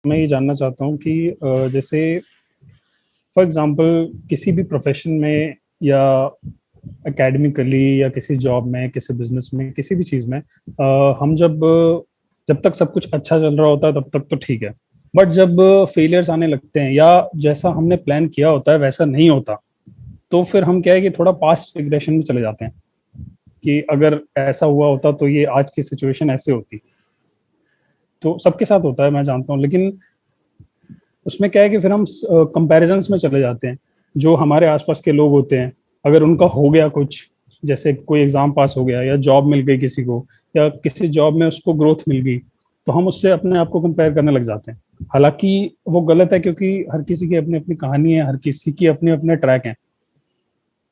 मैं ये जानना चाहता हूँ कि जैसे फॉर एग्जांपल किसी भी प्रोफेशन में या एकेडमिकली या किसी जॉब में, किसी बिजनेस में, किसी भी चीज़ में हम जब जब तक सब कुछ अच्छा चल रहा होता है तब तक तो ठीक है। बट जब फेलियर्स आने लगते हैं या जैसा हमने प्लान किया होता है वैसा नहीं होता, तो फिर हम क्या है कि थोड़ा पास्ट रिग्रेशन में चले जाते हैं कि अगर ऐसा हुआ होता तो ये आज की सिचुएशन ऐसे होती। तो सबके साथ होता है, मैं जानता हूँ, लेकिन उसमें क्या है कि फिर हम कंपैरिजंस में चले जाते हैं। जो हमारे आसपास के लोग होते हैं, अगर उनका हो गया कुछ, जैसे कोई एग्जाम पास हो गया या जॉब मिल गई किसी को, या किसी जॉब में उसको ग्रोथ मिल गई, तो हम उससे अपने आप को कंपेयर करने लग जाते हैं। हालांकि वो गलत है, क्योंकि हर किसी की अपनी अपनी कहानी है, हर किसी की अपने अपने ट्रैक हैं,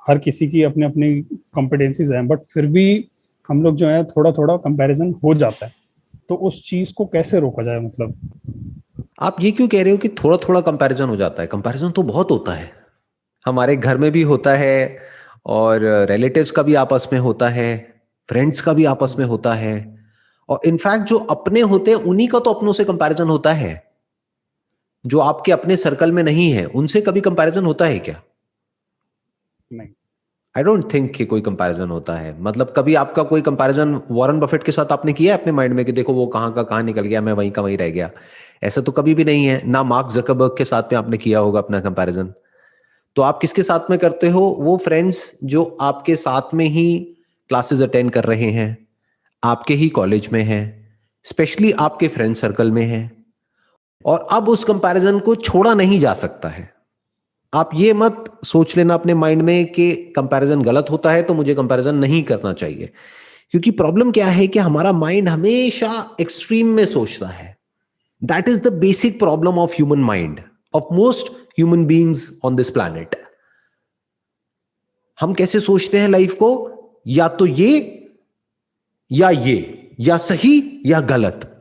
हर किसी की अपनी अपनी कॉम्पिटेंसीज हैं, बट फिर भी हम लोग जो है थोड़ा थोड़ा कंपैरिजन हो जाता है। तो उस चीज को कैसे रोका जाए, मतलब? आप ये क्यों कह रहे हो कि थोड़ा थोड़ा कंपैरिजन हो जाता है? कंपैरिजन तो बहुत होता है। हमारे घर में भी होता है, और रिलेटिव्स का भी आपस में होता है, फ्रेंड्स का भी आपस में होता है। और इनफैक्ट जो अपने होते हैं उन्हीं का तो अपनों से कंपैरिजन होता है। जो आपके अपने सर्कल में नहीं है उनसे कभी कंपैरिजन होता है क्या? नहीं। आई डोंट थिंक कि कोई कंपैरिजन होता है। मतलब कभी आपका कोई कंपैरिजन वॉरेन बफेट के साथ आपने किया है अपने माइंड में कि देखो वो कहाँ का कहाँ निकल गया, मैं वहीं का वहीं रह गया? ऐसा तो कभी भी नहीं है ना। मार्क जकरबर्ग के साथ में आपने किया होगा अपना कंपैरिजन। तो आप किसके साथ में करते हो? वो फ्रेंड्स जो आपके साथ में ही क्लासेस अटेंड कर रहे हैं, आपके ही कॉलेज में हैं, स्पेशली आपके फ्रेंड सर्कल में हैं। और अब उस कंपैरिजन को छोड़ा नहीं जा सकता है। आप ये मत सोच लेना अपने माइंड में कि कंपैरिजन गलत होता है तो मुझे कंपैरिजन नहीं करना चाहिए। क्योंकि प्रॉब्लम क्या है कि हमारा माइंड हमेशा एक्सट्रीम में सोचता है। That is the basic problem of human mind, of most human beings on this planet. हम कैसे सोचते हैं लाइफ को? या तो ये, या सही या गलत।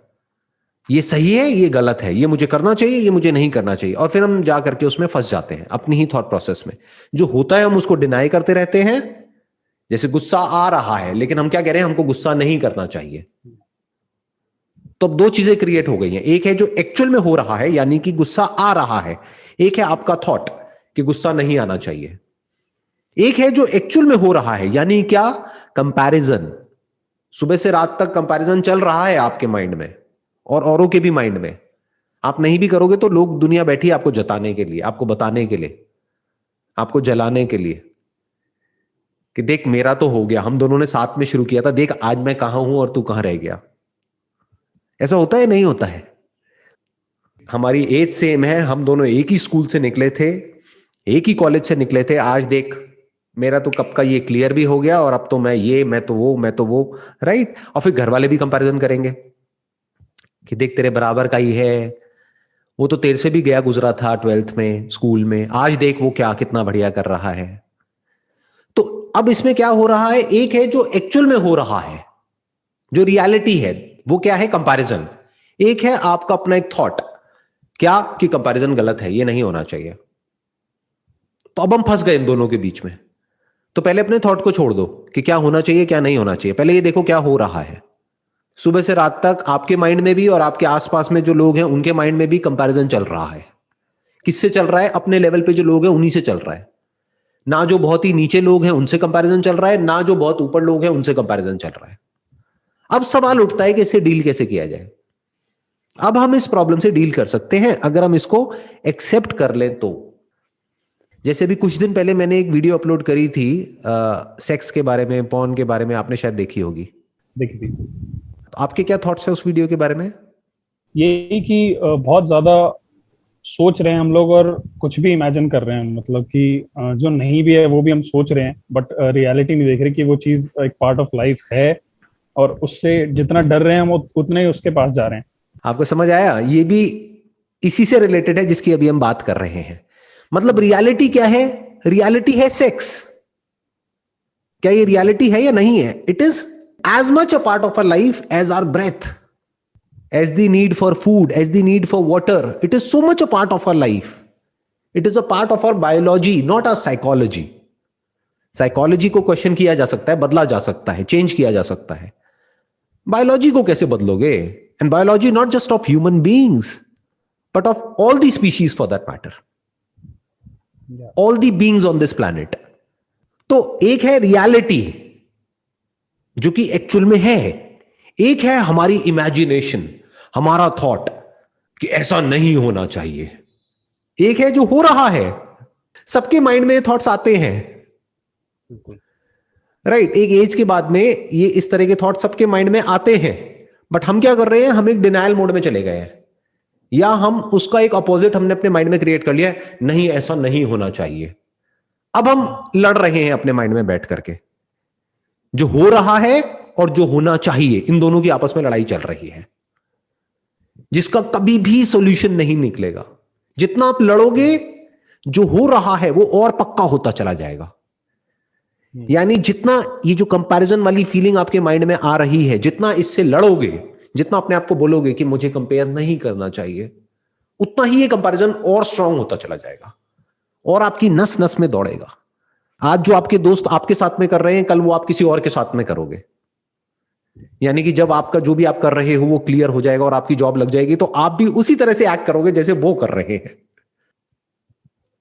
ये सही है, ये गलत है, ये मुझे करना चाहिए, ये मुझे नहीं करना चाहिए। और फिर हम जा करके उसमें फंस जाते हैं अपनी ही थॉट प्रोसेस में। जो होता है हम उसको डिनाई करते रहते हैं। जैसे गुस्सा आ रहा है लेकिन हम क्या कह रहे हैं, हमको गुस्सा नहीं करना चाहिए। तो अब दो चीजें क्रिएट हो गई हैं। एक है जो एक्चुअल में हो रहा है, यानी कि गुस्सा आ रहा है। एक है आपका थॉट कि गुस्सा नहीं आना चाहिए। एक है जो एक्चुअल में हो रहा है, यानी क्या? कंपैरिजन। सुबह से रात तक कंपैरिजन चल रहा है आपके माइंड में और औरों के भी माइंड में। आप नहीं भी करोगे तो लोग, दुनिया बैठी है आपको जताने के लिए, आपको बताने के लिए, आपको जलाने के लिए कि देख मेरा तो हो गया, हम दोनों ने साथ में शुरू किया था, देख आज मैं कहां हूं और तू कहां रह गया। ऐसा होता है नहीं होता है? हमारी एज सेम है, हम दोनों एक ही स्कूल से निकले थे, एक ही कॉलेज से निकले थे। आज देख मेरा तो कब का ये क्लियर भी हो गया और अब तो मैं तो वो, मैं तो वो। राइट? और फिर घर वाले भी कंपैरिजन करेंगे कि देख तेरे बराबर का ही है, वो तो तेरे से भी गया गुजरा था ट्वेल्थ में, स्कूल में, आज देख वो क्या कितना बढ़िया कर रहा है। तो अब इसमें क्या हो रहा है? एक है जो एक्चुअल में हो रहा है, जो रियलिटी है, वो क्या है? कंपैरिजन। एक है आपका अपना एक थॉट, क्या कि कंपैरिजन गलत है, ये नहीं होना चाहिए। तो अब हम फंस गए इन दोनों के बीच में। तो पहले अपने थॉट को छोड़ दो कि क्या होना चाहिए क्या नहीं होना चाहिए। पहले ये देखो क्या हो रहा है। सुबह से रात तक आपके माइंड में भी और आपके आसपास में जो लोग हैं उनके माइंड में भी कंपैरिजन चल रहा है। किससे चल रहा है? अपने लेवल पे जो लोग हैं उन्हीं से चल रहा है। ना जो बहुत ही नीचे लोग हैं उनसे कंपैरिजन चल रहा है, ना जो बहुत ऊपर लोग हैं उनसे कंपैरिजन चल रहा है। अब सवाल उठता है कि इससे डील कैसे किया जाए। अब हम इस प्रॉब्लम से डील कर सकते हैं अगर हम इसको एक्सेप्ट कर लें तो। जैसे भी कुछ दिन पहले मैंने एक वीडियो अपलोड करी थी सेक्स के बारे में, पॉर्न के बारे में, आपने शायद देखी होगी। देखिए थी। तो आपके क्या थॉट्स है उस वीडियो के बारे में? यही कि बहुत ज्यादा सोच रहे हैं हम लोग और कुछ भी इमेजिन कर रहे हैं, मतलब कि जो नहीं भी है वो भी हम सोच रहे हैं, बट रियलिटी नहीं देख रहे कि वो चीज एक पार्ट ऑफ लाइफ है। और उससे जितना डर रहे हैं हम उतने ही उसके पास जा रहे हैं। आपको समझ आया? ये भी इसी से रिलेटेड है जिसकी अभी हम बात कर रहे हैं। मतलब रियलिटी क्या है? रियलिटी है सेक्स। क्या ये रियलिटी है या नहीं है? It is as much a part of our life as our breath, as the need for food, as the need for water. It is so much a part of our life. It is a part of our biology, not our psychology. Psychology को question किया जा सकता है, बदला जा सकता है, change किया जा सकता है। बायोलॉजी को कैसे बदलोगे? And biology not just of human beings, but of all the species for that matter, all the beings on this planet. तो एक है रियलिटी जो कि एक्चुअल में है, एक है हमारी इमेजिनेशन, हमारा थॉट कि ऐसा नहीं होना चाहिए, एक है जो हो रहा है। सबके माइंड में थॉट्स आते हैं, राइट? एक एज के बाद में ये इस तरह के थॉट सबके माइंड में आते हैं, बट हम क्या कर रहे हैं, हम एक डिनायल मोड में चले गए हैं, या हम उसका एक अपोजिट हमने अपने माइंड में क्रिएट कर लिया है, नहीं ऐसा नहीं होना चाहिए। अब हम लड़ रहे हैं अपने माइंड में बैठ करके, जो हो रहा है और जो होना चाहिए, इन दोनों की आपस में लड़ाई चल रही है, जिसका कभी भी सॉल्यूशन नहीं निकलेगा। जितना आप लड़ोगे, जो हो रहा है वो और पक्का होता चला जाएगा। यानी जितना ये जो कंपैरिजन वाली फीलिंग आपके माइंड में आ रही है, जितना इससे लड़ोगे, जितना अपने आप को बोलोगे कि मुझे कंपेयर नहीं करना चाहिए, उतना ही ये कंपैरिजन और स्ट्रांग होता चला जाएगा और आपकी नस नस में दौड़ेगा। आज जो आपके दोस्त आपके साथ में कर रहे हैं, कल वो आप किसी और के साथ में करोगे। यानी कि जब आपका जो भी आप कर रहे हो वो क्लियर हो जाएगा और आपकी जॉब लग जाएगी, तो आप भी उसी तरह से एक्ट करोगे जैसे वो कर रहे हैं।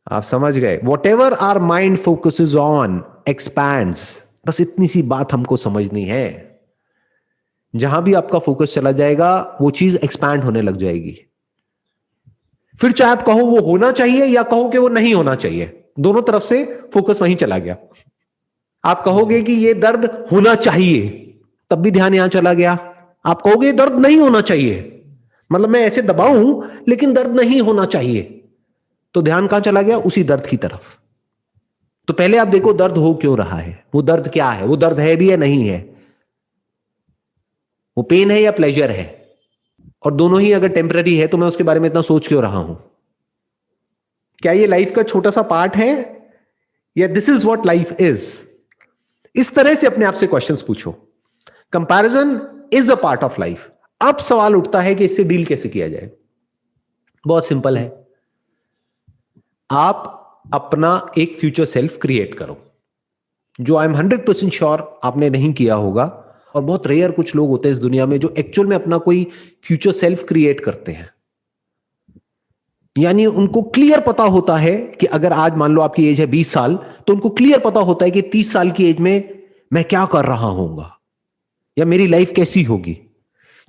आप समझ गए? Whatever our mind focuses on expands. बस इतनी सी बात हमको समझनी है, जहां भी आपका फोकस चला जाएगा वो चीज एक्सपैंड होने लग जाएगी। फिर चाहे आप कहो वो होना चाहिए या कहो कि वो नहीं होना चाहिए, दोनों तरफ से फोकस वहीं चला गया। आप कहोगे कि ये दर्द होना चाहिए, तब भी ध्यान यहां चला गया। आप कहोगे दर्द नहीं होना चाहिए, मतलब मैं ऐसे दबाऊं लेकिन दर्द नहीं होना चाहिए, तो ध्यान कहां चला गया? उसी दर्द की तरफ। तो पहले आप देखो दर्द हो क्यों रहा है, वो दर्द क्या है, वो दर्द है भी या नहीं है, वो पेन है या प्लेजर है, और दोनों ही अगर टेम्पररी है तो मैं उसके बारे में इतना सोच क्यों रहा हूं? क्या ये लाइफ का छोटा सा पार्ट है, या this is what life is? इस तरह से अपने आप से क्वेश्चंस पूछो। Comparison is a part of life. अब सवाल उठता है कि इससे डील कैसे किया जाए। बहुत सिंपल है, आप अपना एक फ्यूचर सेल्फ क्रिएट करो, जो आई एम 100% श्योर आपने नहीं किया होगा, और बहुत रेयर कुछ लोग होते हैं इस दुनिया में जो एक्चुअल में अपना कोई फ्यूचर सेल्फ क्रिएट करते हैं। यानी उनको क्लियर पता होता है कि अगर आज मान लो आपकी एज है 20 साल, तो उनको क्लियर पता होता है कि 30 साल की एज में मैं क्या कर रहा हूंगा, या मेरी लाइफ कैसी होगी,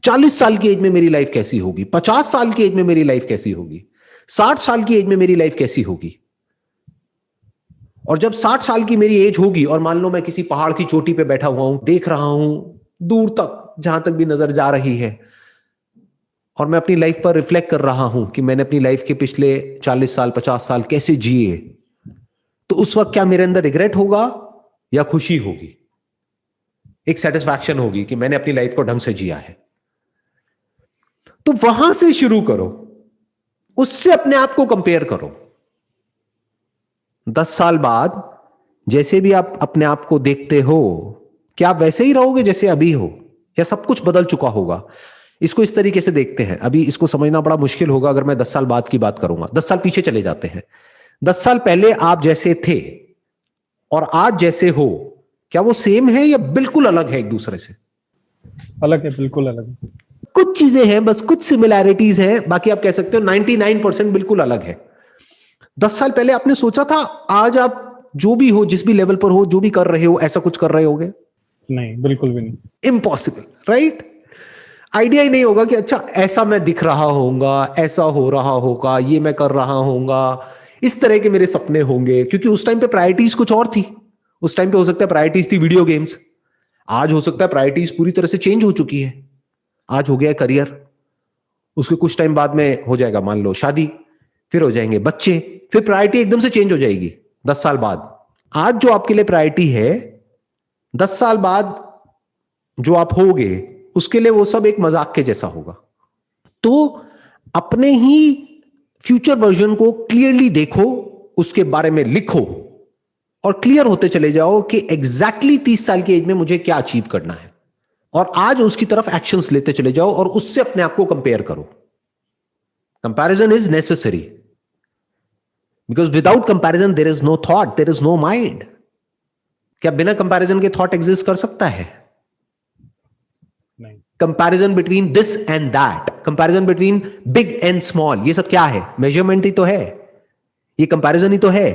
40 साल की एज में मेरी लाइफ कैसी होगी, 50 साल की एज में मेरी लाइफ कैसी होगी, 60 साल की एज में मेरी लाइफ कैसी होगी। और जब 60 साल की मेरी एज होगी और मान लो मैं किसी पहाड़ की चोटी पे बैठा हुआ हूं, देख रहा हूं दूर तक, जहां तक भी नजर जा रही है, और मैं अपनी लाइफ पर रिफ्लेक्ट कर रहा हूं कि मैंने अपनी लाइफ के पिछले 40 साल 50 साल कैसे जिए, तो उस वक्त क्या मेरे अंदर रिग्रेट होगा या खुशी होगी? एक सेटिस्फैक्शन होगी कि मैंने अपनी लाइफ को ढंग से जिया है। तो वहां से शुरू करो, उससे अपने आप को कंपेयर करो। 10 साल बाद जैसे भी आप अपने आप को देखते हो, क्या आप वैसे ही रहोगे जैसे अभी हो, या सब कुछ बदल चुका होगा? इसको इस तरीके से देखते हैं, अभी इसको समझना बड़ा मुश्किल होगा अगर मैं 10 साल बाद की बात करूंगा। 10 साल पीछे चले जाते हैं। 10 साल पहले आप जैसे थे और आज जैसे हो, क्या वो सेम है या बिल्कुल अलग है एक दूसरे से? अलग है, बिल्कुल अलग है। कुछ चीजें हैं, बस कुछ सिमिलैरिटीज हैं, बाकी आप कह सकते हो 99% बिल्कुल अलग है। 10 साल पहले आपने सोचा था आज आप जो भी हो, जिस भी लेवल पर हो, जो भी कर रहे हो, ऐसा कुछ कर रहे होगे? नहीं, बिल्कुल भी नहीं। Impossible, right? आइडिया ही नहीं होगा कि अच्छा ऐसा मैं दिख रहा होऊंगा, ऐसा हो रहा होगा, ये मैं कर रहा होऊंगा, इस तरह के मेरे सपने होंगे, क्योंकि उस टाइम पे प्रायोरिटीज कुछ और थी। उस टाइम पे हो सकता है प्रायोरिटीज थी वीडियो गेम्स, आज हो सकता है प्रायोरिटीज पूरी तरह से चेंज हो चुकी है। आज हो गया करियर, उसके कुछ टाइम बाद में हो जाएगा मान लो शादी, फिर हो जाएंगे बच्चे, फिर प्रायोरिटी एकदम से चेंज हो जाएगी 10 साल बाद। आज जो आपके लिए प्रायोरिटी है, 10 साल बाद जो आप होगे उसके लिए वो सब एक मजाक के जैसा होगा। तो अपने ही फ्यूचर वर्जन को क्लियरली देखो, उसके बारे में लिखो और क्लियर होते चले जाओ कि एग्जैक्टली 30 साल की एज में मुझे क्या अचीव करना है, और आज उसकी तरफ एक्शंस लेते चले जाओ और उससे अपने आप को कंपेयर करो। Comparison is necessary, because without comparison there is no thought, there is no mind. क्या बिना कंपैरिजन के थॉट एग्जिस्ट कर सकता है? नहीं। Comparison between this and that, comparison between big and small, ये सब क्या है? मेजरमेंट ही तो है, ये कंपैरिजन ही तो है.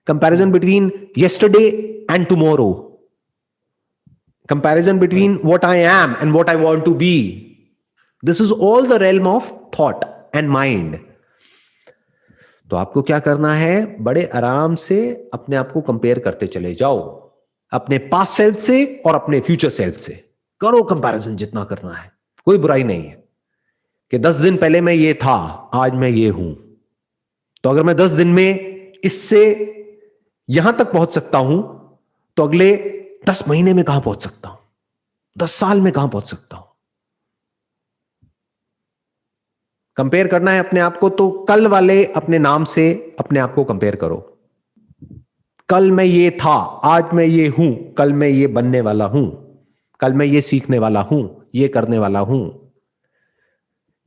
Comparison between yesterday and tomorrow, comparison between what I am and what I want to be. This is all the realm of thought and mind. तो आपको क्या करना है? बड़े आराम से अपने आप को कंपेयर करते चले जाओ, अपने पास्ट सेल्फ से और अपने फ्यूचर सेल्फ से. करो कंपैरिजन जितना करना है, कोई बुराई नहीं है कि 10 दिन पहले मैं ये था, आज मैं ये हूं. तो अगर मैं 10 दिन में इससे यहां तक पहुंच सकता हूं, तो अगले 10 महीने में कहां पहुंच सकता हूं, 10 साल में कहां पहुंच सकता हूं. कंपेयर करना है अपने आप को, तो कल वाले अपने नाम से अपने आप को कंपेयर करो. कल मैं ये था, आज मैं ये हूं, कल मैं ये बनने वाला हूं, कल मैं ये सीखने वाला हूं, ये करने वाला हूं.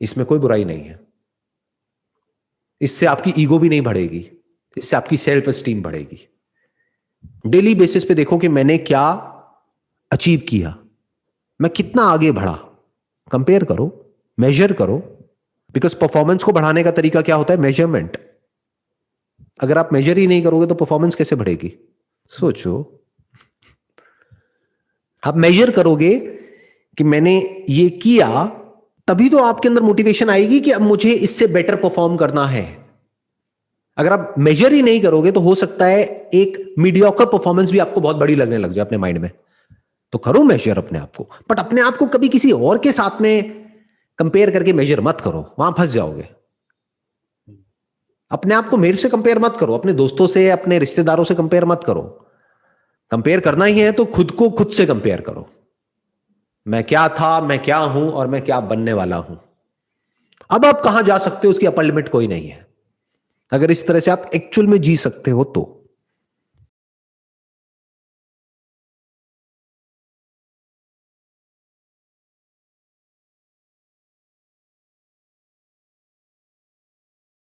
इसमें कोई बुराई नहीं है. इससे आपकी ईगो भी नहीं बढ़ेगी, इससे आपकी सेल्फ एस्टीम बढ़ेगी. डेली बेसिस पे देखो कि मैंने क्या अचीव किया, मैं कितना आगे बढ़ा. कंपेयर करो, मेजर करो. बिकॉज परफॉर्मेंस को बढ़ाने का तरीका क्या होता है? मेजरमेंट. अगर आप मेजर ही नहीं करोगे तो परफॉर्मेंस कैसे बढ़ेगी? सोचो. आप मेजर करोगे कि मैंने ये किया, तभी तो आपके अंदर मोटिवेशन आएगी कि अब मुझे इससे बेटर परफॉर्म करना है. अगर आप मेजर ही नहीं करोगे तो हो सकता है एक मीडियोकर परफॉर्मेंस भी आपको बहुत बड़ी लगने लग जाए अपने माइंड में. तो करो मेजर अपने आप को, बट अपने आप को कभी किसी और के साथ में कंपेयर करके मेजर मत करो, वहां फंस जाओगे. अपने आप को मेरे से कंपेयर मत करो, अपने दोस्तों से, अपने रिश्तेदारों से कंपेयर मत करो. कंपेयर करना ही है तो खुद को खुद से कंपेयर करो. मैं क्या था, मैं क्या हूं और मैं क्या बनने वाला हूं. अब आप कहां जा सकते हो उसकी अपर लिमिट कोई नहीं है, अगर इस तरह से आप एक्चुअल में जी सकते हो तो.